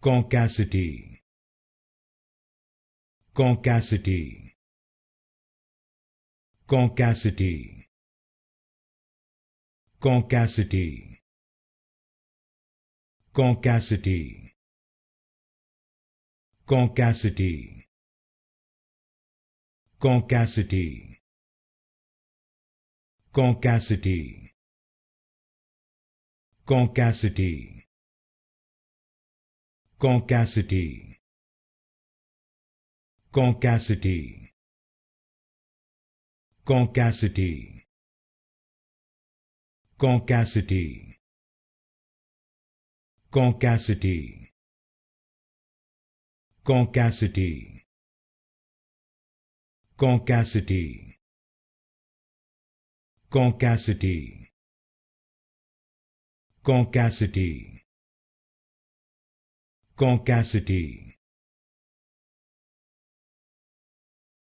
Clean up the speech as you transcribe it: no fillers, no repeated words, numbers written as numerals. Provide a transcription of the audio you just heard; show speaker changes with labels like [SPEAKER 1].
[SPEAKER 1] Caucacity, Caucacity, Caucacity, Caucacity, Caucacity, Caucacity, Caucacity, Caucacity, Caucacity, Caucacity, Caucacity, Caucacity, Caucacity, Caucacity, Caucacity, Caucacity, Caucacity, Caucacity, Caucacity,